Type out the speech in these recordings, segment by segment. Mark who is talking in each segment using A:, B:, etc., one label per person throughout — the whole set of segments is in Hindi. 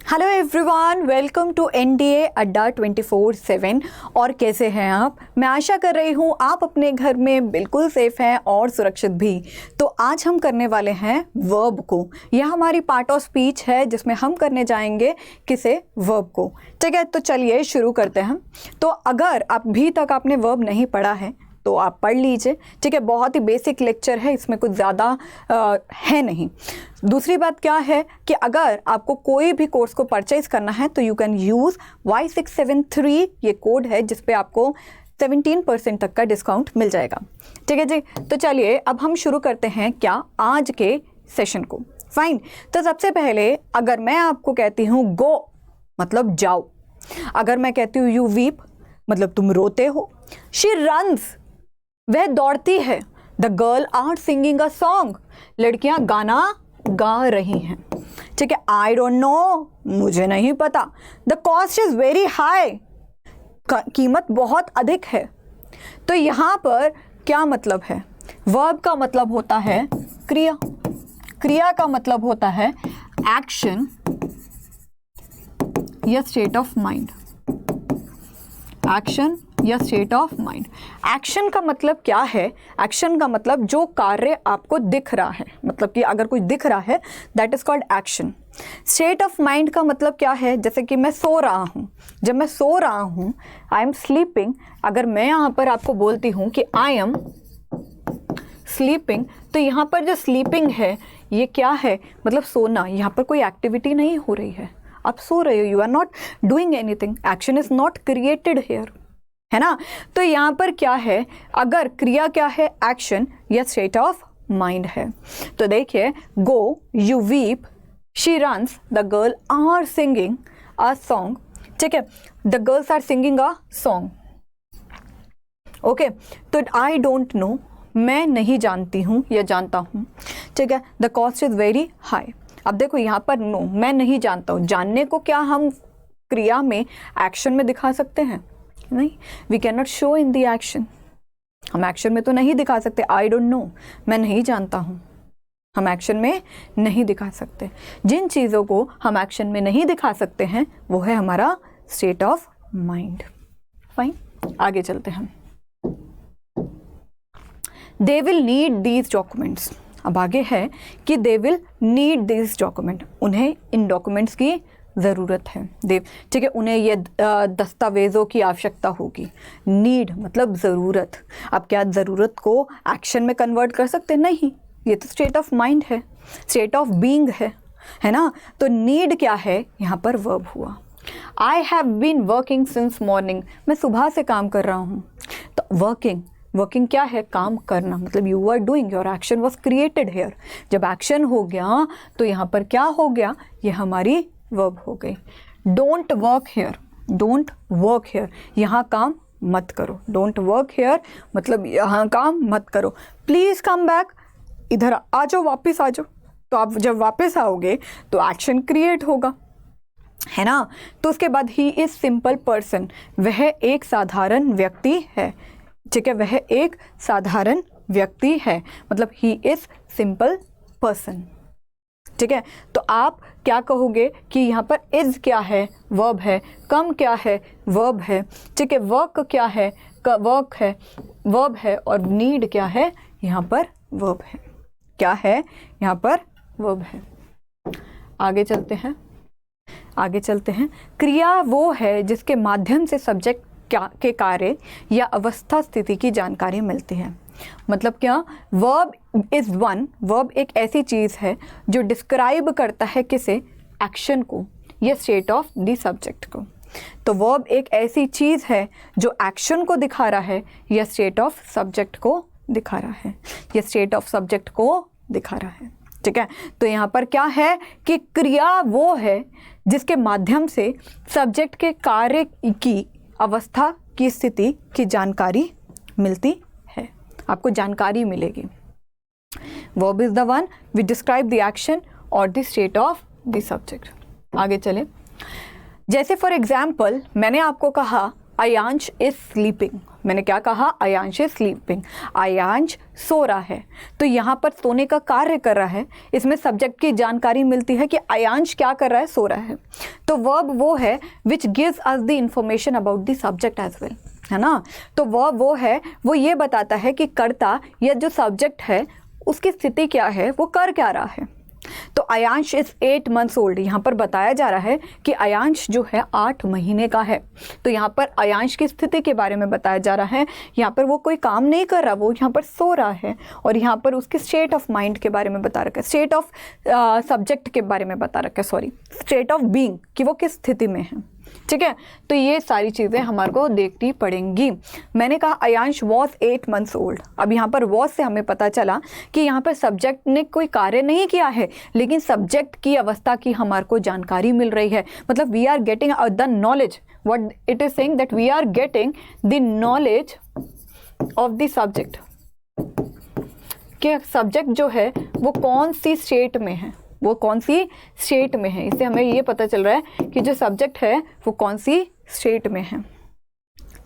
A: Hello everyone, welcome to NDA Adda 24/7। और कैसे हैं आप? मैं आशा कर रही हूँ आप अपने घर में बिल्कुल सेफ हैं और सुरक्षित भी। तो आज हम करने वाले हैं वर्ब को। यह हमारी पार्ट ऑफ स्पीच है जिसमें हम करने जाएंगे किसे? वर्ब को। ठीक है, तो चलिए शुरू करते हैं। तो अगर अभी तक आपने वर्ब नहीं पढ़ा है तो आप पढ़ लीजिए। ठीक है, बहुत ही बेसिक लेक्चर है, इसमें कुछ ज़्यादा है नहीं। दूसरी बात क्या है कि अगर आपको कोई भी कोर्स को परचेज करना है तो यू कैन यूज़ Y673, ये कोड है जिस पे आपको 17% तक का डिस्काउंट मिल जाएगा। ठीक है जी, तो चलिए अब हम शुरू करते हैं क्या आज के सेशन को। फाइन, तो सबसे पहले अगर मैं आपको कहती हूँ गो मतलब जाओ, अगर मैं कहती हूँ यू वीप मतलब तुम रोते हो, शी रन्स वह दौड़ती है, the girl are singing a song लड़कियां गाना गा रही हैं। ठीक है, आई डोंट नो मुझे नहीं पता, the cost is very high कीमत बहुत अधिक है। तो यहाँ पर क्या मतलब है? वर्ब का मतलब होता है क्रिया, क्रिया का मतलब होता है एक्शन या स्टेट ऑफ माइंड, एक्शन या स्टेट ऑफ माइंड। एक्शन का मतलब क्या है? एक्शन का मतलब जो कार्य आपको दिख रहा है, मतलब कि अगर कुछ दिख रहा है that is called action. State of mind का मतलब क्या है? जैसे कि मैं सो रहा हूँ, जब मैं सो रहा हूँ आई एम स्लीपिंग, अगर मैं यहाँ पर आपको बोलती हूँ कि आई एम स्लीपिंग, तो यहाँ पर जो स्लीपिंग है ये क्या है? मतलब सोना, यहाँ पर कोई एक्टिविटी नहीं हो रही है, आप सो रहे हो, you are not doing anything, action is not created here, है ना। तो यहाँ पर क्या है? अगर क्रिया क्या है? एक्शन या स्टेट ऑफ माइंड है। तो देखिए, go, you weep, she runs, the girl are singing a song. ठीक है, the girls are singing a song. Okay, तो आई डोंट नो मैं नहीं जानती हूँ या जानता हूँ। ठीक है, the cost is very high. अब देखो यहाँ पर नो, मैं नहीं जानता हूँ, जानने को क्या हम क्रिया में एक्शन में दिखा सकते हैं? नहीं, we can not show in the action, हम एक्शन में तो नहीं दिखा सकते। आई डोंट नो, मैं नहीं जानता हूँ, हम एक्शन में नहीं दिखा सकते। जिन चीज़ों को हम एक्शन में नहीं दिखा सकते हैं वो है हमारा स्टेट ऑफ माइंड। फाइन, आगे चलते हैं। They will need these documents. अब आगे है कि they will need these document, उन्हें इन डॉक्यूमेंट्स की ज़रूरत है। देव, ठीक है, उन्हें ये दस्तावेज़ों की आवश्यकता होगी। नीड मतलब ज़रूरत। अब क्या ज़रूरत को एक्शन में कन्वर्ट कर सकते? नहीं, ये तो स्टेट ऑफ माइंड है, स्टेट ऑफ बीइंग है ना। तो नीड क्या है? यहाँ पर वर्ब हुआ। I have been working since morning, मैं सुबह से काम कर रहा हूँ। तो वर्किंग, वर्किंग क्या है? काम करना, मतलब you are doing, your action was created here. जब एक्शन हो गया तो यहाँ पर क्या हो गया? ये हमारी वर्ब हो गई। Don't work here, don't work here, यहाँ काम मत करो। डोंट वर्क हेयर मतलब यहाँ काम मत करो। प्लीज़ कम बैक, इधर आ जाओ, वापस आ जाओ। तो आप जब वापस आओगे तो एक्शन क्रिएट होगा, है ना। तो उसके बाद ही इज सिंपल पर्सन, वह एक साधारण व्यक्ति है। ठीक है, वह एक साधारण व्यक्ति है, मतलब ही इज सिंपल पर्सन। ठीक है, तो आप क्या कहोगे कि यहाँ पर इज क्या है? वर्ब है। कम क्या है? वर्ब है। ठीक है, वर्क क्या है? वर्क है, वर्ब है। और नीड क्या है? यहाँ पर वर्ब है। क्या है? यहाँ पर वर्ब है। आगे चलते हैं, आगे चलते हैं। क्रिया वो है जिसके माध्यम से सब्जेक्ट के कार्य या अवस्था स्थिति की जानकारी मिलती है। मतलब क्या? वर्ब इज वन, वर्ब एक ऐसी चीज़ है जो डिस्क्राइब करता है किसे? एक्शन को या स्टेट ऑफ द सब्जेक्ट को। तो वर्ब एक ऐसी चीज़ है जो एक्शन को दिखा रहा है या स्टेट ऑफ सब्जेक्ट को दिखा रहा है, या स्टेट ऑफ सब्जेक्ट को दिखा रहा है। ठीक है, तो यहाँ पर क्या है कि क्रिया वो है जिसके माध्यम से सब्जेक्ट के कार्य की अवस्था की स्थिति की जानकारी मिलती है, आपको जानकारी मिलेगी। Verb is the one which describe the action और the state of the subject. आगे चले, जैसे फॉर एग्जाम्पल मैंने आपको कहा अयांश इज स्लीपिंग। मैंने क्या कहा? अयांश इज स्लीपिंग, अयांश सो रहा है। तो यहाँ पर सोने का कार्य कर रहा है, इसमें सब्जेक्ट की जानकारी मिलती है कि अयांश क्या कर रहा है? सो रहा है। तो वर्ब वो है which gives us the information about the subject as well, है ना। तो वर्ब वो है, वो ये बताता है कि कर्ता या जो सब्जेक्ट है उसकी स्थिति क्या है, वो कर क्या रहा है। तो अयांश इज 8 months ओल्ड। यहाँ पर बताया जा रहा है कि अयांश जो है 8 महीने का है। तो यहाँ पर अयांश की स्थिति के बारे में बताया जा रहा है। यहाँ पर वो कोई काम नहीं कर रहा, वो यहाँ पर सो रहा है। और यहाँ पर उसके स्टेट ऑफ माइंड के बारे में बता रखा है, स्टेट ऑफ सब्जेक्ट के बारे में बता रखा है, सॉरी, स्टेट ऑफ बीइंग, कि वो किस स्थिति में है। ठीक है, तो ये सारी चीज़ें हमारे को देखनी पड़ेंगी। मैंने कहा अयांश वॉज 8 months ओल्ड। अब यहाँ पर वॉज से हमें पता चला कि यहाँ पर सब्जेक्ट ने कोई कार्य नहीं किया है, लेकिन सब्जेक्ट की अवस्था की हमारे को जानकारी मिल रही है। मतलब we are getting the knowledge, what it is saying that we are getting the knowledge of the subject, कि सब्जेक्ट जो है वो कौन सी स्टेट में है, वो कौन सी स्टेट में है। इससे हमें ये पता चल रहा है कि जो सब्जेक्ट है वो कौन सी स्टेट में है।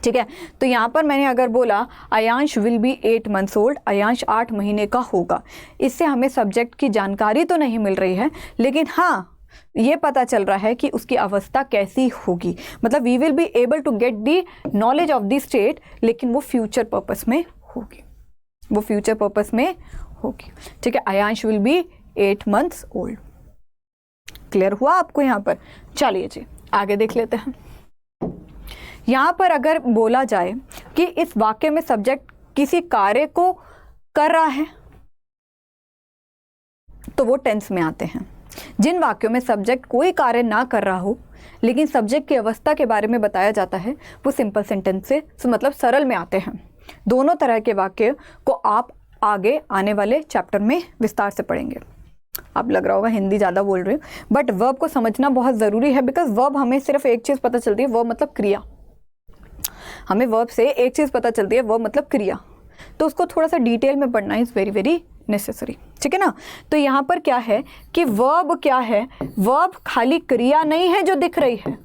A: ठीक है, तो यहाँ पर मैंने अगर बोला Ayansh will be 8 months old, Ayansh 8 महीने का होगा, इससे हमें सब्जेक्ट की जानकारी तो नहीं मिल रही है, लेकिन हाँ ये पता चल रहा है कि उसकी अवस्था कैसी होगी। मतलब we will be able to get the knowledge of the state, लेकिन वो फ्यूचर पर्पस में होगी, वो फ्यूचर पर्पस में होगी। ठीक है, Ayansh will be 8 months old. Clear हुआ आपको यहाँ पर? चलिए जी आगे देख लेते हैं। यहाँ पर अगर बोला जाए कि इस वाक्य में सब्जेक्ट किसी कार्य को कर रहा है, तो वो टेंस में आते हैं। जिन वाक्यों में सब्जेक्ट कोई कार्य ना कर रहा हो लेकिन सब्जेक्ट की अवस्था के बारे में बताया जाता है, वो सिंपल सेंटेंस से मतलब सरल में आते हैं। दोनों तरह के वाक्य को आप आगे आने वाले चैप्टर में विस्तार से पढ़ेंगे। आप लग रहा होगा हिंदी ज़्यादा बोल रहे हो, बट वर्ब को समझना बहुत ज़रूरी है, बिकॉज वर्ब हमें सिर्फ एक चीज़ पता चलती है, वर्ब मतलब क्रिया। हमें वर्ब से एक चीज़ पता चलती है, वर्ब मतलब क्रिया, तो उसको थोड़ा सा डिटेल में पढ़ना इज़ वेरी वेरी नेसेसरी। ठीक है ना। तो यहाँ पर क्या है कि वर्ब क्या है, वर्ब खाली क्रिया नहीं है जो दिख रही है,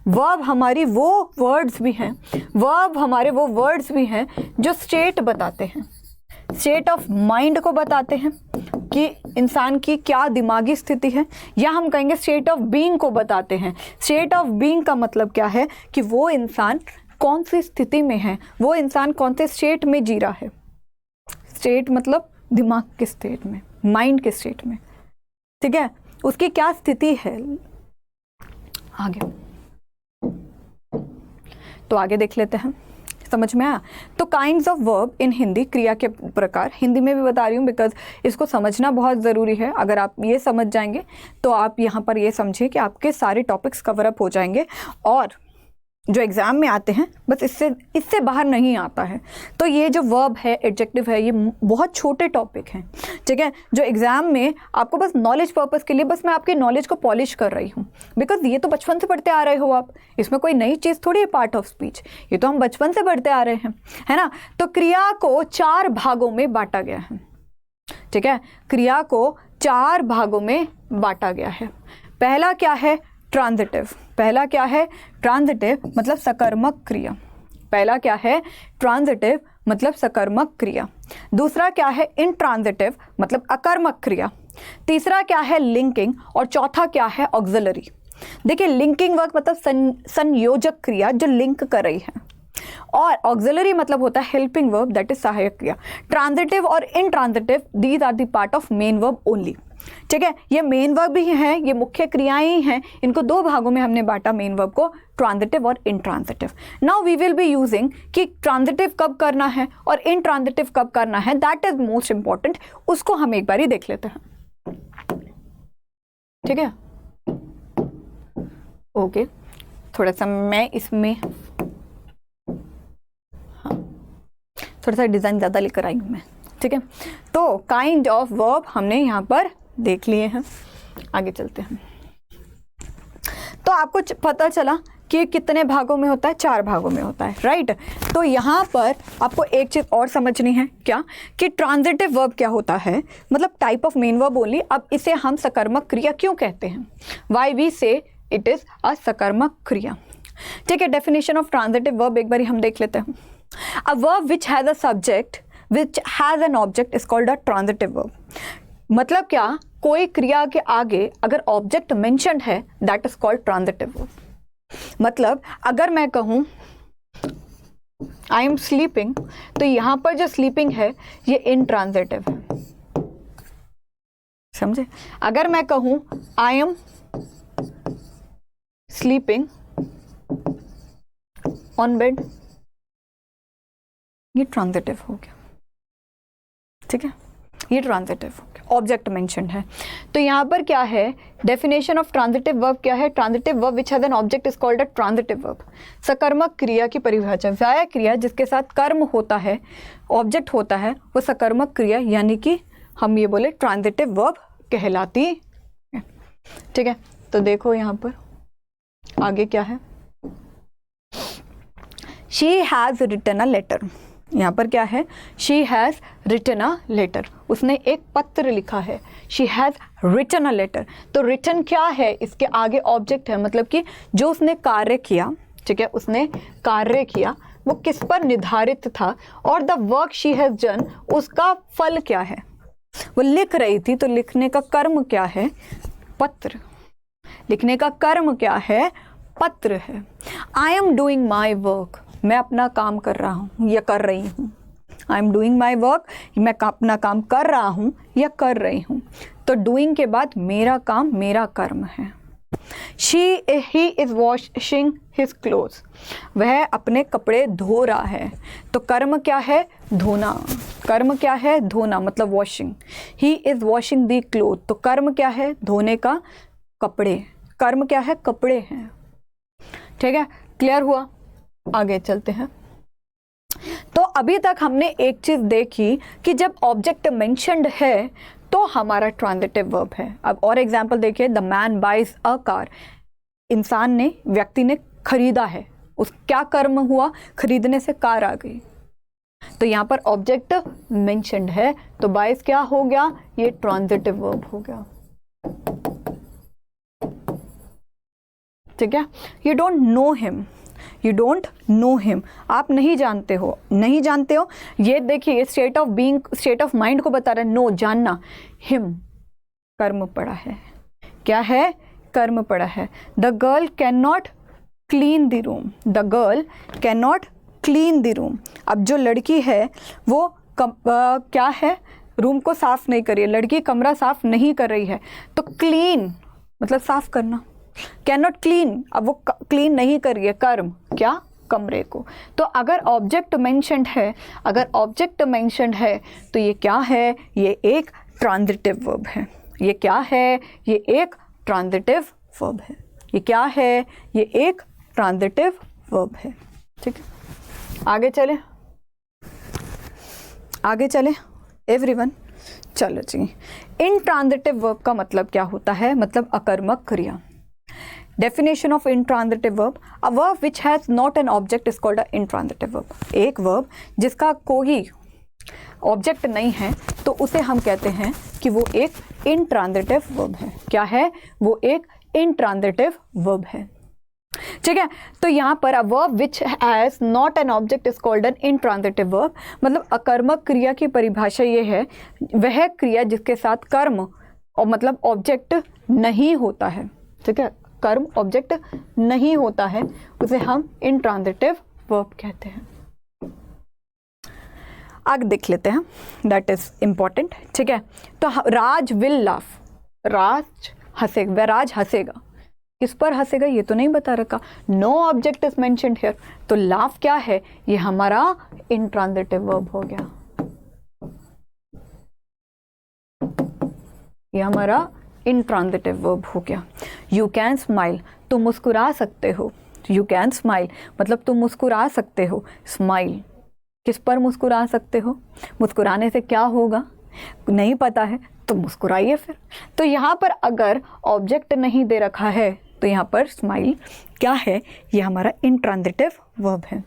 A: वर्ब हमारी वो वर्ड्स भी हैं, वर्ब हमारे वो वर्ड्स भी हैं जो स्टेट बताते हैं, स्टेट ऑफ माइंड को बताते हैं कि इंसान की क्या दिमागी स्थिति है, या हम कहेंगे स्टेट ऑफ बीइंग को बताते हैं। स्टेट ऑफ बीइंग का मतलब क्या है कि वो इंसान कौन सी स्थिति में है, वो इंसान कौन से स्टेट में जी रहा है। स्टेट मतलब दिमाग के स्टेट में, माइंड के स्टेट में। ठीक है, उसकी क्या स्थिति है। आगे तो आगे देख लेते हैं, समझ में आया। तो kinds of verb in Hindi, क्रिया के प्रकार, हिंदी में भी बता रही हूँ बिकॉज इसको समझना बहुत ज़रूरी है। अगर आप ये समझ जाएंगे तो आप यहाँ पर ये समझिए कि आपके सारे टॉपिक्स कवर अप हो जाएंगे, और जो एग्ज़ाम में आते हैं बस इससे बाहर नहीं आता है। तो ये जो वर्ब है, एडजेक्टिव है, ये बहुत छोटे टॉपिक हैं। ठीक है, जो एग्ज़ाम में आपको बस नॉलेज पर्पस के लिए, बस मैं आपकी नॉलेज को पॉलिश कर रही हूँ, बिकॉज ये तो बचपन से पढ़ते आ रहे हो आप, इसमें कोई नई चीज़ थोड़ी है पार्ट ऑफ स्पीच, ये तो हम बचपन से पढ़ते आ रहे हैं, है ना। तो क्रिया को 4 भागों में बांटा गया है। ठीक है, क्रिया को 4 भागों में बांटा गया है। पहला क्या है? ट्रांजिटिव। पहला क्या है? ट्रांजिटिव मतलब सकर्मक क्रिया। पहला क्या है? ट्रांजिटिव मतलब सकर्मक क्रिया। दूसरा क्या है? इंट्रांजिटिव मतलब अकर्मक क्रिया। तीसरा क्या है? लिंकिंग। और चौथा क्या है? ऑक्सिलरी। देखिए, लिंकिंग वर्क मतलब संयोजक क्रिया जो लिंक कर रही है, और ऑक्सिलरी मतलब होता है हेल्पिंग वर्ब, दैट इज सहायक क्रिया। ट्रांजिटिव और intransitive these are the part of main verb only. ठीक है, ये मेन वर्ब भी हैं, ये मुख्य क्रियाएं ही हैं। इनको 2 भागों में हमने बांटा मेन वर्ब को, ट्रांजिटिव और intransitive. Now we will be using कि ट्रांजिटिव कब करना है और इंट्रांजिटिव कब करना है, दैट इज मोस्ट इंपॉर्टेंट। उसको हम एक बार ही देख लेते हैं। ठीक है, ओके, थोड़ा सा मैं इसमें थोड़ा सा डिज़ाइन ज़्यादा लेकर आई हूँ मैं। ठीक है, तो काइंड ऑफ वर्ब हमने यहाँ पर देख लिए हैं। आगे चलते हैं। तो आपको पता चला कि कितने भागों में होता है? 4 भागों में होता है, राइट। तो यहाँ पर आपको एक चीज़ और समझनी है, क्या कि ट्रांजिटिव वर्ब क्या होता है, मतलब type of main verb only. अब इसे हम सकर्मक क्रिया क्यों कहते हैं? वाई वी से इट इज़ अ सकर्मक क्रिया। ठीक है, डेफिनेशन ऑफ ट्रांजिटिव वर्ब एक बार हम देख लेते हैं. A verb which has a subject which has an object is called a transitive verb. मतलब क्या, कोई क्रिया के आगे अगर ऑब्जेक्ट मेंशन्ड है that is called transitive verb. मतलब अगर मैं कहूं आई एम स्लीपिंग, तो यहां पर जो स्लीपिंग है ये इनट्रांजिटिव है, समझे. अगर मैं कहूं I am sleeping on bed, ये ट्रांजिटिव हो गया. ठीक है, ये ट्रांजिटिव हो गया, ऑब्जेक्ट मेंशन्ड है. तो यहाँ पर क्या है, डेफिनेशन ऑफ ट्रांजिटिव वर्ब क्या है, transitive verb which has an object is called a transitive verb. सकर्मक क्रिया की परिभाषा, वह क्रिया जिसके साथ कर्म होता है, ऑब्जेक्ट होता है, वो सकर्मक क्रिया यानी कि हम ये बोले ट्रांजिटिव वर्ब कहलाती है. ठीक है, तो देखो यहाँ पर आगे क्या है. She has written a letter. यहाँ पर क्या है, she has written a letter, उसने एक पत्र लिखा है. She has written a letter. तो रिटन क्या है, इसके आगे ऑब्जेक्ट है, मतलब कि जो उसने कार्य किया. ठीक है, उसने कार्य किया, वो किस पर निर्धारित था, और the work she has done, उसका फल क्या है. वो लिख रही थी, तो लिखने का कर्म क्या है, पत्र. लिखने का कर्म क्या है, पत्र है. I am doing my work, मैं अपना काम कर रहा हूँ या कर रही हूँ. I am doing my work, मैं अपना काम कर रहा हूँ या कर रही हूँ. तो डूइंग के बाद मेरा काम, मेरा कर्म है. He is washing his clothes, वह अपने कपड़े धो रहा है. तो कर्म क्या है, धोना. कर्म क्या है, धोना, मतलब washing. He is washing the cloth, तो कर्म क्या है, धोने का. कपड़े, कर्म क्या है, कपड़े हैं. ठीक है, क्लियर हुआ. आगे चलते हैं. तो अभी तक हमने एक चीज देखी कि जब ऑब्जेक्ट मेंशन्ड है तो हमारा ट्रांजिटिव वर्ब है. अब और एग्जांपल देखिए, the man buys a car, इंसान ने, व्यक्ति ने खरीदा है. उस क्या कर्म हुआ, खरीदने से कार आ गई. तो यहाँ पर ऑब्जेक्ट मेंशन्ड है, तो बाइज क्या हो गया, ये ट्रांजिटिव वर्ब हो गया. ठीक है, you don't know him, you don't know him, आप नहीं जानते हो. नहीं जानते हो, ये देखिए state of being, state of mind को बता रहा है. नो, जानना. हिम, कर्म पड़ा है. क्या है, कर्म पड़ा है. The girl can not clean the room, the girl can not clean the room. अब जो लड़की है वो क्या है, रूम को साफ नहीं कर रही है. लड़की कमरा साफ नहीं कर रही है. तो क्लीन मतलब साफ करना. कैन नॉट क्लीन, अब वो क्लीन नहीं कर रही है, कर्म क्या, कमरे को. तो अगर ऑब्जेक्ट मेंशन्ड है, अगर ऑब्जेक्ट मेंशन्ड है तो ये क्या है, ये एक ट्रांजिटिव वर्ब है. ये क्या है, ये एक ट्रांजिटिव वर्ब है. ये क्या है, ये एक ट्रांजिटिव वर्ब है. ठीक है, आगे चले, आगे चले एवरीवन. चलो जी, इनट्रांजिटिव वर्ब का मतलब क्या होता है, मतलब अकर्मक क्रिया. Definition of intransitive verb, a verb which has not an object is called a intransitive verb. एक verb जिसका कोई ऑब्जेक्ट नहीं है तो उसे हम कहते हैं कि वो एक intransitive verb है. क्या है, वो एक intransitive verb है. ठीक है, तो यहाँ पर a verb which has not an object is called an intransitive verb. मतलब अकर्मक क्रिया की परिभाषा ये है, वह क्रिया जिसके साथ कर्म और मतलब ऑब्जेक्ट नहीं होता है. ठीक है, कर्म ऑब्जेक्ट नहीं होता है, उसे हम इनट्रांजिटिव वर्ब कहते हैं. आगे देख लेते हैं, दैट इज इंपॉर्टेंट. ठीक है, तो राज विल लाफ, राज हंसेगा, वह राज हंसेगा. किस पर हंसेगा ये तो नहीं बता रखा. No object is mentioned here, तो लाफ क्या है, ये हमारा इनट्रांजिटिव वर्ब हो गया. ये हमारा इनट्रांजिटिव वर्ब हो गया. यू कैन स्माइल, तुम मुस्कुरा सकते हो. यू कैन स्माइल मतलब तुम मुस्कुरा सकते हो. स्माइल, किस पर मुस्कुरा सकते हो, मुस्कुराने से क्या होगा नहीं पता है, तो मुस्कुराइए फिर. तो यहाँ पर अगर ऑब्जेक्ट नहीं दे रखा है तो यहाँ पर स्माइल क्या है, ये हमारा इनट्रांजिटिव वर्ब है.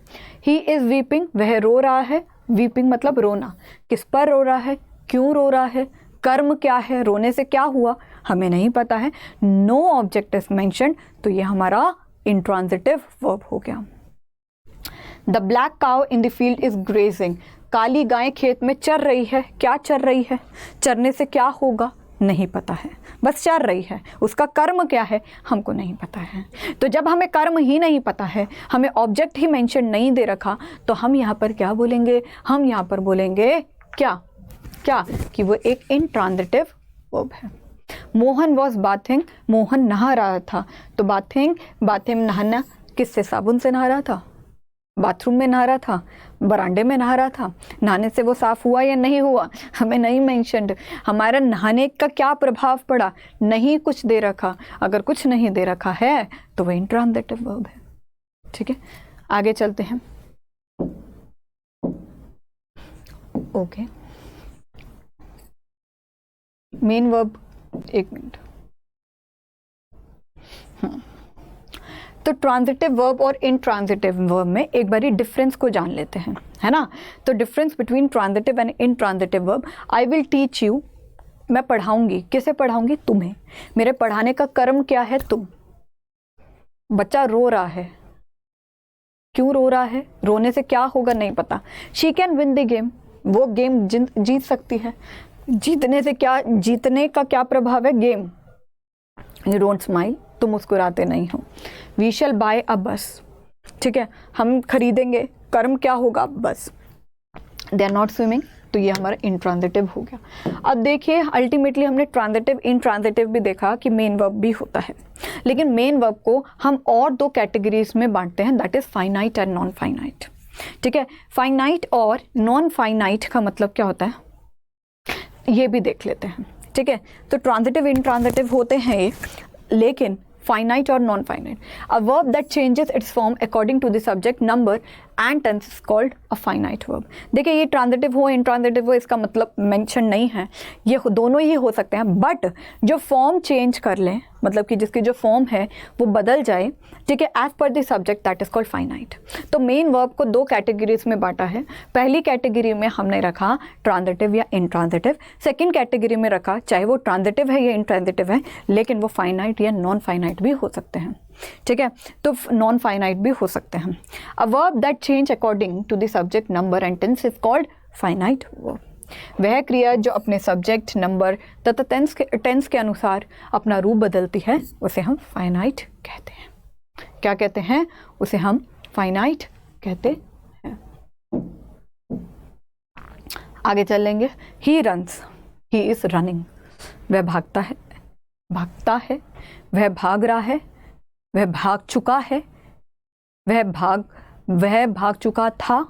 A: ही इज़ वीपिंग, वह रो रहा है. वीपिंग मतलब रोना. किस पर रो रहा है, क्यों रो रहा है, कर्म क्या है, रोने से क्या हुआ हमें नहीं पता है. नो ऑब्जेक्ट इज मेंशन्ड, तो ये हमारा इंट्रांजिटिव वर्ब हो गया। The black cow in the field is grazing, काली गाय खेत में चर रही है। क्या चर रही है? चरने से क्या होगा नहीं पता है, बस चर रही है। उसका कर्म क्या है हमको नहीं पता है। तो जब हमें कर्म ही नहीं पता है, हमें ऑब्जेक्ट ही मेंशन नहीं दे रखा, तो हम यहाँ पर क्या बोलेंगे? हम यहाँ पर बोलेंगे क्या क्या कि वो एक इंट्रांजिटिव वर्ब है। मोहन वॉज बाथिंग, मोहन नहा रहा था। तो बाथिंग, बाथिंग नहाना, किससे? साबुन से नहा रहा था, बाथरूम में नहा रहा था, बरांडे में नहा रहा था। नहाने से वो साफ हुआ या नहीं हुआ हमें नहीं मेंशन्ड। हमारा नहाने का क्या प्रभाव पड़ा? नहीं कुछ दे रखा। अगर कुछ नहीं दे रखा है तो वो इंट्रांजिटिव वर्ब है। ठीक है, आगे चलते हैं। ओके, मेन वर्ब, एक मिनट। तो ट्रांजिटिव वर्ब और इनट्रांजिटिव वर्ब में एक बारी डिफरेंस को जान लेते हैं, है ना। तो difference between transitive and intransitive verb, I will teach you, मैं पढ़ाऊंगी। किसे पढ़ाऊंगी? तुम्हें। मेरे पढ़ाने का कर्म क्या है? तुम। बच्चा रो रहा है, क्यों रो रहा है? रोने से क्या होगा नहीं पता। She can win the game, वो गेम जीत सकती है। जीतने से क्या, जीतने का क्या प्रभाव है? गेम। यू डोंट स्माइल, तुम मुस्कुराते नहीं हो। वी शैल बाय अ बस, ठीक है, हम खरीदेंगे। कर्म क्या होगा? बस। दे आर नॉट स्विमिंग, तो ये हमारा इंट्रांजिटिव हो गया। अब देखिए, अल्टीमेटली हमने ट्रांजिटिव इनट्रांजिटिव भी देखा कि मेन वर्ब भी होता है, लेकिन मेन वर्ब को हम और दो कैटेगरीज में बांटते हैं, that is finite and non finite. ठीक है, फाइनाइट और नॉन फाइनाइट का मतलब क्या होता है ये भी देख लेते हैं। ठीक है, तो ट्रांजिटिव इनट्रांजिटिव होते हैं ये, लेकिन फाइनाइट और non finite. A verb that changes its form according to the subject number and tense is called a finite verb. देखिए, ये ट्रांजिटिव हो इनट्रांजिटिव हो इसका मतलब मेंशन नहीं है, ये दोनों ही हो सकते हैं, बट जो फॉर्म चेंज कर लें, मतलब कि जिसकी जो फॉर्म है वो बदल जाए, ठीक है, as per the subject, that is called finite. तो मेन वर्ब को दो कैटेगरीज में बांटा है। पहली कैटेगरी में हमने रखा ट्रांजिटिव या इनट्रांजिटिव, सेकेंड कैटेगरी में रखा चाहे वो ट्रांजिटिव है या इनट्रांजिटिव है, लेकिन वो फाइनाइट या नॉन फाइनाइट भी हो सकते हैं। ठीक है, तो नॉन फाइनाइट भी हो सकते हैं। A verb that change according to the subject number and tense is called finite verb. वह क्रिया जो अपने सब्जेक्ट नंबर तथा टेंस के अनुसार अपना रूप बदलती है उसे हम फाइनाइट कहते हैं। क्या कहते हैं? उसे हम फाइनाइट कहते हैं। आगे चलेंगे। He runs, he is running, वह भागता है, भागता है, वह भाग रहा है, वह भाग चुका है, वह भाग चुका था।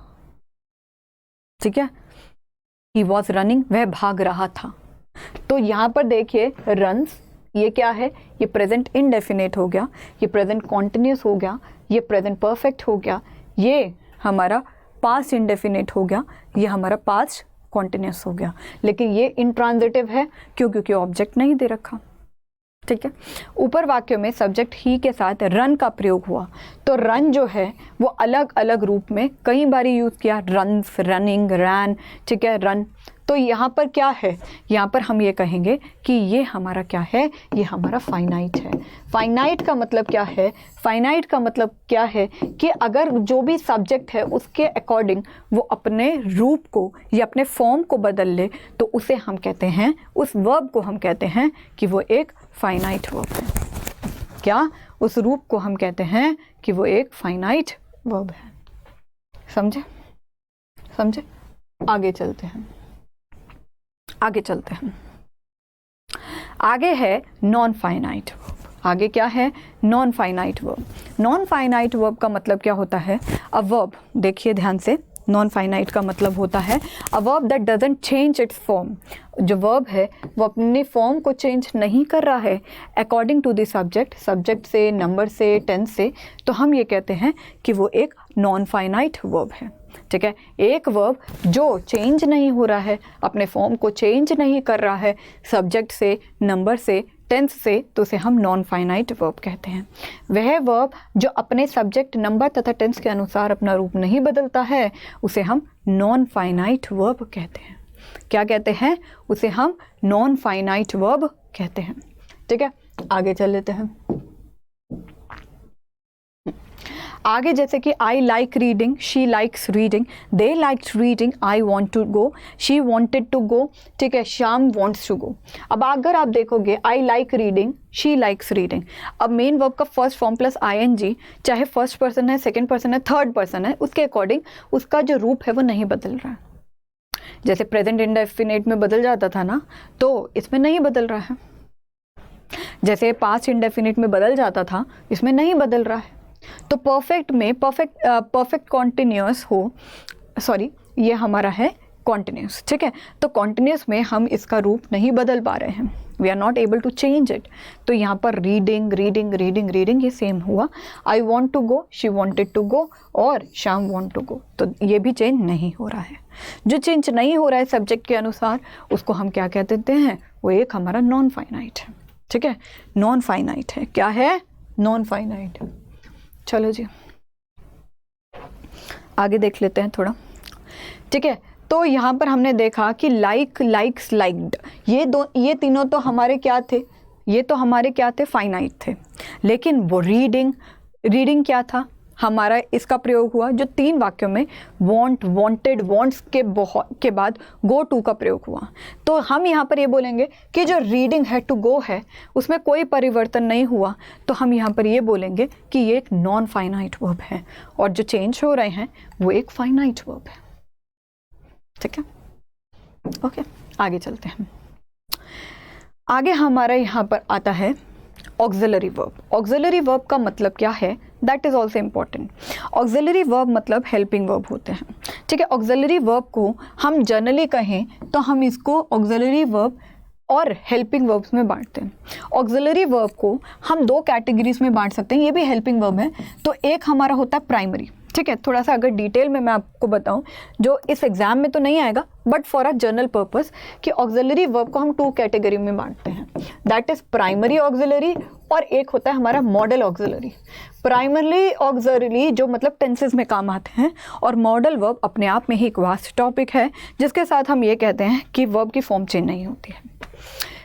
A: ठीक है, ही वॉज रनिंग, वह भाग रहा था। तो यहाँ पर देखिए रन्स, ये क्या है? ये प्रेजेंट इनडेफिनेट हो गया, ये प्रेजेंट कॉन्टिन्यूस हो गया, ये प्रेजेंट परफेक्ट हो गया, ये हमारा पास्ट इंडेफिनेट हो गया, ये हमारा पास्ट कॉन्टिन्यूस हो गया। लेकिन ये इंट्रांजिटिव है, क्यों? क्योंकि ऑब्जेक्ट नहीं दे रखा। ठीक है, ऊपर वाक्य में सब्जेक्ट ही के साथ रन का प्रयोग हुआ, तो रन जो है वो अलग अलग रूप में कई बार यूज़ किया, रन्स, रनिंग, रैन। ठीक है, रन। तो यहाँ पर क्या है? यहाँ पर हम ये कहेंगे कि ये हमारा क्या है? ये हमारा फाइनाइट है। फाइनाइट का मतलब क्या है? फाइनाइट का मतलब क्या है कि अगर जो भी सब्जेक्ट है उसके अकॉर्डिंग वो अपने रूप को या अपने फॉर्म को बदल ले, तो उसे हम कहते हैं, उस वर्ब को हम कहते हैं कि वो एक फाइनाइट वर्ब है। क्या? उस रूप को हम कहते हैं कि वो एक फाइनाइट वर्ब है। समझे? समझे? आगे चलते हैं, आगे चलते हैं। आगे है नॉन फाइनाइट वर्ब। आगे क्या है? Non finite verb. Non finite verb का मतलब क्या होता है? अ वर्ब, देखिए ध्यान से, नॉन फाइनाइट का मतलब होता है अ verb that doesn't change it's form. जो वर्ब है वो अपने फॉर्म को चेंज नहीं कर रहा है according to the subject, subject से, नंबर से, टेंस से, तो हम ये कहते हैं कि वो एक नॉन फाइनाइट वर्ब है। ठीक है, एक वर्ब जो चेंज नहीं हो रहा है, अपने फॉर्म को चेंज नहीं कर रहा है सब्जेक्ट से, नंबर से, टेंस से, तो उसे हम नॉन फाइनाइट वर्ब कहते हैं। वह वर्ब जो अपने सब्जेक्ट, नंबर तथा टेंस के अनुसार अपना रूप नहीं बदलता है उसे हम नॉन फाइनाइट वर्ब कहते हैं। क्या कहते हैं? उसे हम नॉन फाइनाइट वर्ब कहते हैं। ठीक है, आगे चल लेते हैं। आगे जैसे कि I like reading, she likes reading, they likes reading, I want to go, she wanted to go, ठीक है, श्याम वॉन्ट्स टू गो। अब अगर आप देखोगे आई like reading, she likes reading, अब मेन वर्ब का फर्स्ट फॉर्म प्लस ING, चाहे फर्स्ट पर्सन है, सेकेंड पर्सन है, थर्ड पर्सन है, उसके अकॉर्डिंग उसका जो रूप है वो नहीं बदल रहा है। जैसे प्रेजेंट इंडेफिनिट में बदल जाता था ना, तो इसमें नहीं बदल रहा है। जैसे पास्ट इंडेफिनिट में बदल जाता था, इसमें नहीं बदल रहा है। तो परफेक्ट में परफेक्ट कॉन्टिन्यूस हो, सॉरी ये हमारा है कॉन्टिन्यूस, ठीक है। तो कॉन्टिन्यूस में हम इसका रूप नहीं बदल पा रहे हैं, we are not able to change it. तो यहाँ पर रीडिंग रीडिंग रीडिंग रीडिंग ये सेम हुआ, I want to go, she wanted to go और श्याम वॉन्ट टू गो, तो ये भी चेंज नहीं हो रहा है। जो चेंज नहीं हो रहा है सब्जेक्ट के अनुसार, उसको हम क्या कह देते हैं, वो एक हमारा नॉन फाइनाइट है, ठीक है, नॉन फाइनाइट है। क्या है, नॉन फाइनाइट। चलो जी आगे देख लेते हैं थोड़ा, ठीक है। तो यहाँ पर हमने देखा कि लाइक, लाइक्स, लाइक्ड, ये तीनों तो हमारे क्या थे, ये तो हमारे क्या थे, फाइनाइट थे। लेकिन वो रीडिंग क्या था हमारा, इसका प्रयोग हुआ जो 3 वाक्यों में वॉन्ट, वॉन्टेड, वॉन्ट्स के बाद गो टू का प्रयोग हुआ। तो हम यहाँ पर ये बोलेंगे कि जो रीडिंग है, टू गो है, उसमें कोई परिवर्तन नहीं हुआ, तो हम यहाँ पर ये बोलेंगे कि ये एक नॉन फाइनाइट वर्ब है, और जो चेंज हो रहे हैं वो एक फाइनाइट वर्ब है, ठीक है। ओके, आगे चलते हैं। आगे हमारा यहाँ पर आता है ऑक्सिलरी वर्ब। ऑक्सिलरी वर्ब का मतलब क्या है, that is also important. Auxiliary verb मतलब हेल्पिंग वर्ब होते हैं, ठीक है। ऑक्सिलरी वर्ब को हम जनरली कहें तो हम इसको ऑक्सिलरी वर्ब और हेल्पिंग वर्ब्स में बांटते हैं। ऑक्सिलरी वर्ब को हम 2 कैटेगरीज में बांट सकते हैं, ये भी हेल्पिंग वर्ब है। तो एक हमारा होता है प्राइमरी, ठीक है। थोड़ा सा अगर डिटेल में मैं आपको बताऊं, जो इस एग्जाम में तो नहीं आएगा, but for a general purpose, कि ऑक्सिलरी वर्ब को हम 2 कैटेगरी में बांटते हैं, दैट इज प्राइमरी ऑक्सिलरी और एक होता है हमारा मॉडल ऑक्सिलरी। प्राइमरी ऑक्सिलरी जो मतलब टेंसेस में काम आते हैं, और मॉडल वर्ब अपने आप में ही एक वास्ट टॉपिक है, जिसके साथ हम ये कहते हैं कि वर्ब की फॉर्म चेंज नहीं होती है,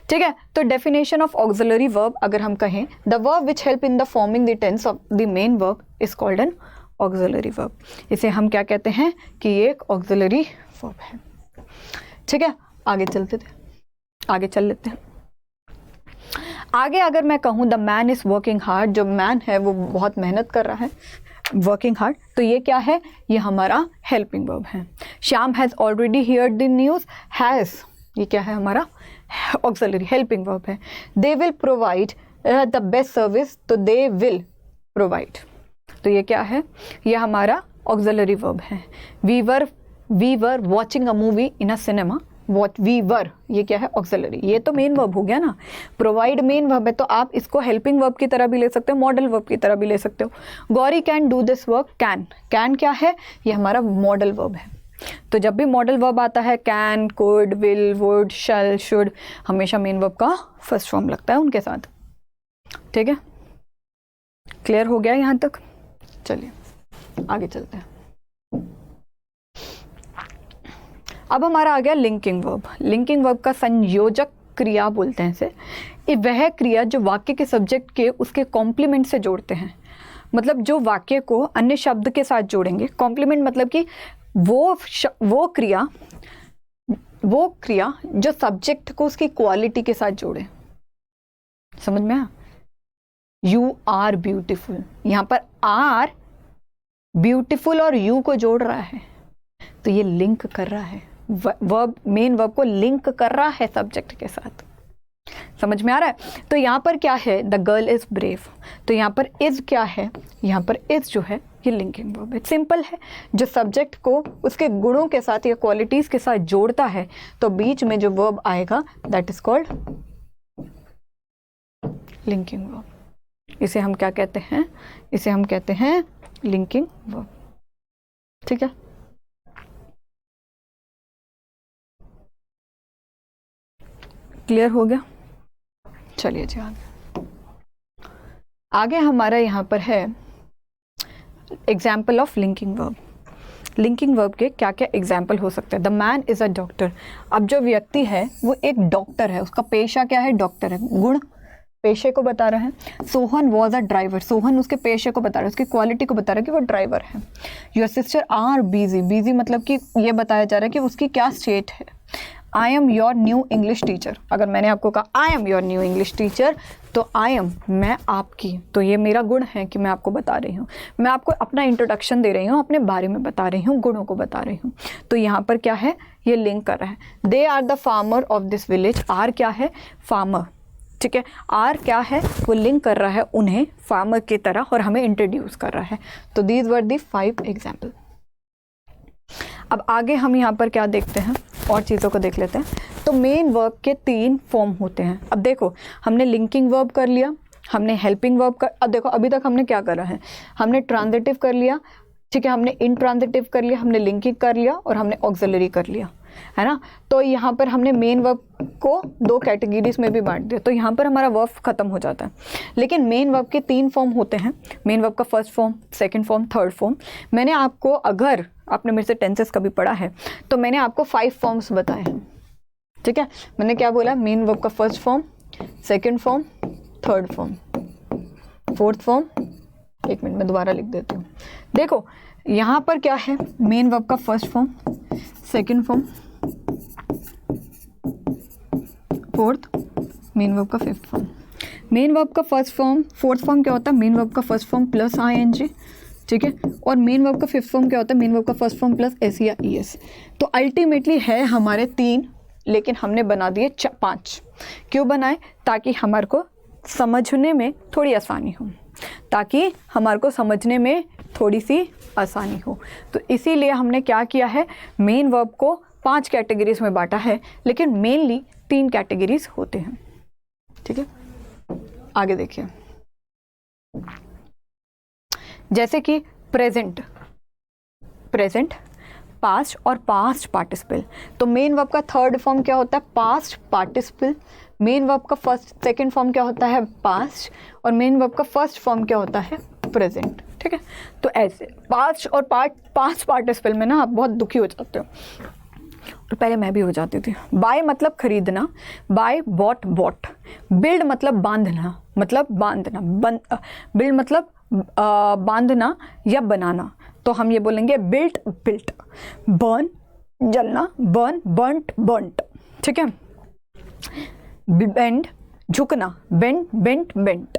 A: ठीक है। तो डेफिनेशन ऑफ ऑक्सिलरी वर्ब अगर हम कहें, the verb which help in the forming the tense of the main verb is called an auxiliary verb. इसे हम क्या कहते हैं कि ये एक ऑक्सिलरी वर्ब है, ठीक है। आगे चल लेते हैं। आगे अगर मैं कहूँ the man is working hard, जो मैन है वो बहुत मेहनत कर रहा है, वर्किंग हार्ड, तो ये क्या है, ये हमारा हेल्पिंग वर्ब है। Shyam has already heard the news, has ये क्या है, हमारा ऑक्सिलरी हेल्पिंग वर्ब है। They will provide the best service, तो दे विल प्रोवाइड, तो ये क्या है, ये हमारा ऑक्सिलरी वर्ब है। We were watching a movie in a cinema, what we were, ये क्या है, ऑक्सिलरी। ये तो मेन वर्ब हो गया ना, प्रोवाइड मेन वर्ब है, तो आप इसको हेल्पिंग वर्ब की तरह भी ले सकते हो, मॉडल वर्ब की तरह भी ले सकते हो। Gauri can do this work, can क्या है, ये हमारा मॉडल वर्ब है। तो जब भी मॉडल वर्ब आता है, can, could, will, would, shall, should, हमेशा मेन वर्ब का फर्स्ट फॉर्म लगता है उनके साथ, ठीक है। क्लियर हो गया यहाँ तक, चलिए आगे चलते हैं। अब हमारा आ गया लिंकिंग वर्ब। लिंकिंग वर्ब का संयोजक क्रिया बोलते हैं इसे। वह क्रिया जो वाक्य के सब्जेक्ट के उसके कॉम्प्लीमेंट से जोड़ते हैं, मतलब जो वाक्य को अन्य शब्द के साथ जोड़ेंगे। कॉम्प्लीमेंट मतलब कि वो क्रिया जो सब्जेक्ट को उसकी क्वालिटी के साथ जोड़े। समझ में आया, यू आर ब्यूटिफुल, यहाँ पर आर ब्यूटिफुल और यू को जोड़ रहा है, तो ये लिंक कर रहा है, वर्ब मेन वर्ब को लिंक कर रहा है सब्जेक्ट के साथ। समझ में आ रहा है। तो यहाँ पर क्या है, द गर्ल इज ब्रेव, तो यहाँ पर इज क्या है, यहाँ पर इज जो है ये लिंकिंग वर्ब है। सिंपल है, जो सब्जेक्ट को उसके गुणों के साथ या क्वालिटीज के साथ जोड़ता है, तो बीच में जो वर्ब आएगा that is called linking verb. इसे हम क्या कहते हैं, इसे हम कहते हैं लिंकिंग वर्ब, ठीक है। क्लियर हो गया, चलिए जी आगे हमारा यहाँ पर है example of linking verb. Linking verb के क्या क्या एग्जाम्पल हो सकते हैं। The man is a doctor, अब जो व्यक्ति है वो एक डॉक्टर है, उसका पेशा क्या है, डॉक्टर है। गुण पेशे को बता रहा है। Sohan was a driver, Sohan उसके पेशे को बता रहा है, उसकी क्वालिटी को बता रहा है कि वो ड्राइवर है। Your sister are busy, busy मतलब कि ये बताया जा रहा है कि उसकी क्या स्टेट है। I am your new English teacher, अगर मैंने आपको कहा I am your new English teacher तो आई एम मैं आपकी, तो ये मेरा गुण है कि मैं आपको बता रही हूँ, मैं आपको अपना इंट्रोडक्शन दे रही हूँ, अपने बारे में बता रही हूँ, गुणों को बता रही हूँ। तो यहाँ पर क्या है, ये लिंक कर रहा है। They are the farmer of this village, are क्या है, फार्मर, ठीक है, आर क्या है, वो लिंक कर रहा है उन्हें फार्मर की तरह और हमें इंट्रोड्यूस कर रहा है। तो दीज वर दी 5 एग्जाम्पल। अब आगे हम यहाँ पर क्या देखते हैं, और चीज़ों को देख लेते हैं। तो मेन वर्ब के 3 फॉर्म होते हैं। अब देखो, हमने लिंकिंग वर्ब कर लिया, हमने हेल्पिंग वर्ब कर, अब देखो अभी तक हमने क्या करा है, हमने ट्रांजिटिव कर लिया, ठीक है, हमने इंट्रांजिटिव कर लिया, हमने लिंकिंग कर लिया और हमने ऑक्सिलरी कर लिया, है ना। तो यहाँ पर हमने मेन वर्ब को 2 कैटेगरीज में भी बांट दिया, तो यहाँ पर हमारा वर्ब खत्म हो जाता है। लेकिन मेन वर्ब के 3 फॉर्म होते हैं, मेन वर्ब का first form, second form, third form. मैंने आपको, अगर आपने मेरे से टेंसेस कभी पढ़ा है तो मैंने आपको 5 फॉर्म्स बताए हैं, ठीक है। मैंने क्या बोला, मेन वर्ब का first form, second form, third form, fourth form. एक मिनट मैं दोबारा लिख देती हूँ। देखो यहाँ पर क्या है, मेन वर्ब का first form, second form, fourth, main verb का फिफ्थ फॉर्म। मेन वर्ब का फर्स्ट फॉर्म, फोर्थ फॉर्म क्या होता है, मेन वर्ब का फर्स्ट फॉर्म प्लस ING, ठीक है। और मेन वर्ब का फिफ्थ फॉर्म क्या होता है, मेन वर्ब का फर्स्ट फॉर्म प्लस S या ES। तो अल्टीमेटली है हमारे 3, लेकिन हमने बना दिए 5। क्यों बनाए, ताकि हमारे को समझने में थोड़ी आसानी हो, ताकि हमारे को समझने में थोड़ी सी आसानी हो। तो इसीलिए हमने क्या किया है, मेन वर्ब को 5 कैटेगरीज में बांटा है, लेकिन मेनली 3 कैटेगरीज होते हैं, ठीक है। आगे देखिए, जैसे कि प्रेजेंट, प्रेजेंट, पास्ट और पास्ट पार्टिसिपल। तो मेन वर्ब का थर्ड फॉर्म क्या होता है, पास्ट पार्टिसिपल। मेन वर्ब का सेकंड फॉर्म क्या होता है, पास्ट। और मेन वर्ब का फर्स्ट फॉर्म क्या होता है, प्रेजेंट, ठीक है। तो ऐसे पास्ट और पास्ट पार्टिसिपल में ना आप बहुत दुखी हो जाते हो, और पहले मैं भी हो जाती थी। बाय मतलब खरीदना, बाय बॉट, बॉट। बिल्ड मतलब बांधना, मतलब बांधना, बिल्ड मतलब बांधना या बनाना, तो हम ये बोलेंगे बिल्ट, बिल्ट। बर्न जलना, बर्न, बर्नट, बर्नट, ठीक है। बेंड झुकना, bend, bent, bent.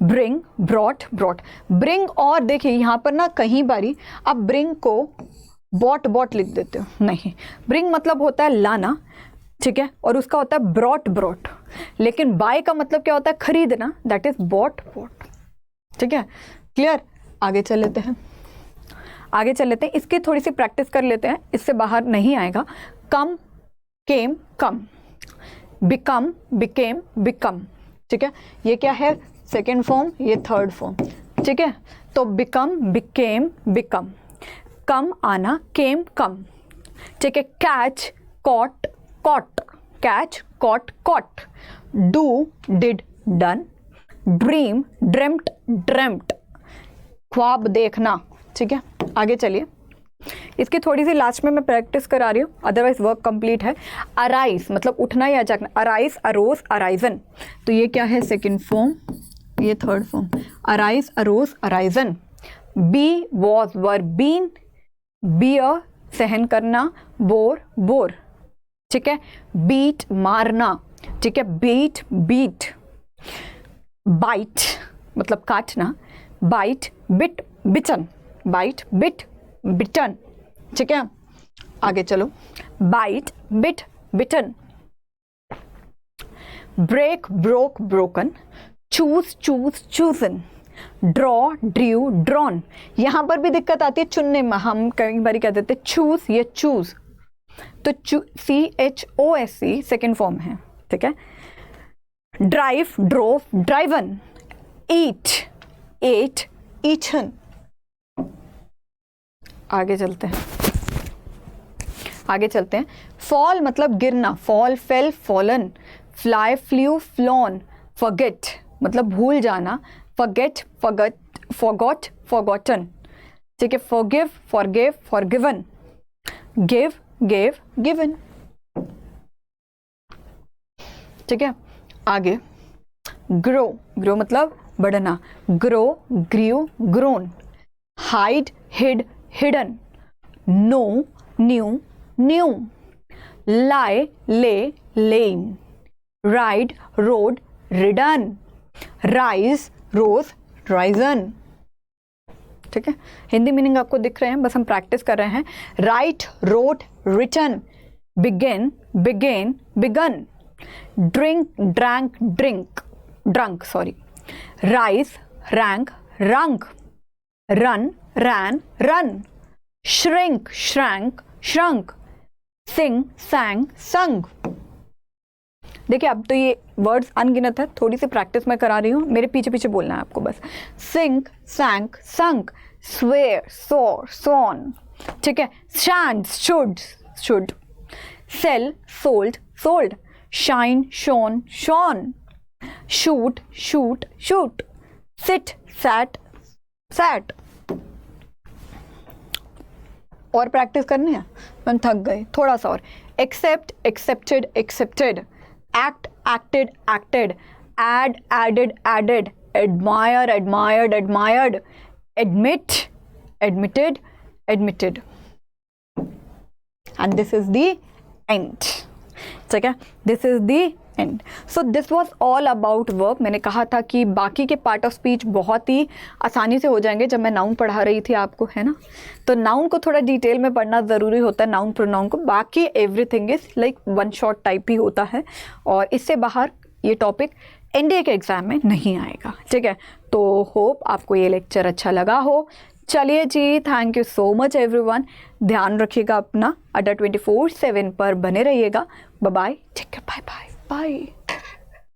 A: Bring, brought, brought. Bring, और देखिए यहाँ पर ना कहीं बारी आप ब्रिंग को बॉट बॉट लिख देते हो, नहीं, ब्रिंग मतलब होता है लाना, ठीक है, और उसका होता है ब्रॉट, ब्रॉट। लेकिन बाय का मतलब क्या होता है, खरीदना, दैट इज बॉट, बॉट, ठीक है। क्लियर, आगे चल लेते हैं, आगे चल लेते हैं। इसकी थोड़ी सी प्रैक्टिस कर लेते हैं, इससे बाहर नहीं आएगा। कम, केम, कम। बिकम, बिकेम, बिकम, ठीक है। ये क्या है, सेकेंड फॉर्म, ये थर्ड फॉर्म, ठीक है। तो बिकम, बिकेम, बिकम। कम आना, केम, कम, ठीक है। Catch, caught, caught. Catch, caught, caught. Do, did, done. Dream, dreamt, dreamt. ख्वाब देखना, ठीक है। आगे चलिए, इसकी थोड़ी सी लास्ट में मैं प्रैक्टिस करा रही हूँ, अदरवाइज वर्क कंप्लीट है। अराइज मतलब उठना या जागना, अराइज, अरोज, अराइजन। तो ये क्या है, सेकंड फॉर्म, ये third form. Arise, arose, arisen. Be, was, were, been. Bear सहन करना, बोर, बोर, ठीक है। बीट मारना, ठीक है, बीट, बीट। बाइट मतलब काटना, bite, bit, bitten. Bite, bit, bitten, ठीक है। आगे चलो, bite, bit, bitten. Break, broke, broken. Choose, choose, chosen. Draw, drew, drawn. यहां पर भी दिक्कत आती है चुनने में, हम कई बार कह देते चूज या चूज, तो CHOSC सेकेंड फॉर्म है, ठीक है। Drive, drove, driven. Eat, ate, eaten. आगे चलते हैं, आगे चलते हैं। फॉल मतलब गिरना, fall, fell, fallen. Fly, flew, flown. Forget मतलब भूल जाना, फॉरगेट, फॉरगॉट, फॉरगॉट, फॉरगॉटन, ठीक है। Forgive, forgive, forgiven. Give, gave, given, ठीक है। आगे ग्रो, ग्रो मतलब बढ़ना, grow, grew, grown, hide, hid, hidden, know, knew, knew, lie, lay, laying, ride, rode, ridden, rise, rose, risen। ठीक है, हिंदी मीनिंग आपको दिख रहे हैं, बस हम प्रैक्टिस कर रहे हैं। Write, wrote, written, begin, began, begun, drink, drank, drink, drunk sorry, rise, rank, rung, run, ran, run, shrink, shrank, shrunk, sing, sang, sung. देखिए अब तो ये वर्ड्स अनगिनत है, थोड़ी सी प्रैक्टिस मैं करा रही हूँ, मेरे पीछे पीछे बोलना है आपको बस। सिंक, सैंक, संक, स्वेयर, सोर, सोन, ठीक है। Stand, stood, stood, sell, sold, sold, shine, shone, shone, shoot, shoot, shoot, sit, sat, sat. और प्रैक्टिस करनी है, मैं थक गई, थोड़ा सा और। Accept, accepted, accepted, act, acted, acted, add, added, added, admire, admired, admired, admit, admitted, admitted, and this is the end. ठीक है, this is the end. So this was all about verb. मैंने कहा था कि बाकी के पार्ट ऑफ स्पीच बहुत ही आसानी से हो जाएंगे जब मैं नाउन पढ़ा रही थी आपको, है ना। तो नाउन को थोड़ा डिटेल में पढ़ना ज़रूरी होता है, नाउन प्रोनाउन को, बाकी everything is like one shot type ही होता है, और इससे बाहर ये टॉपिक एनडीए के एग्ज़ाम में नहीं आएगा। ठीक है, तो होप आपको ये लेक्चर अच्छा लगा हो। चलिए जी, thank you so much everyone. ध्यान रखिएगा अपना, अड्डा 24/7 पर बने रहिएगा। बाय बाय, ठीक है, बाय बाय बाय।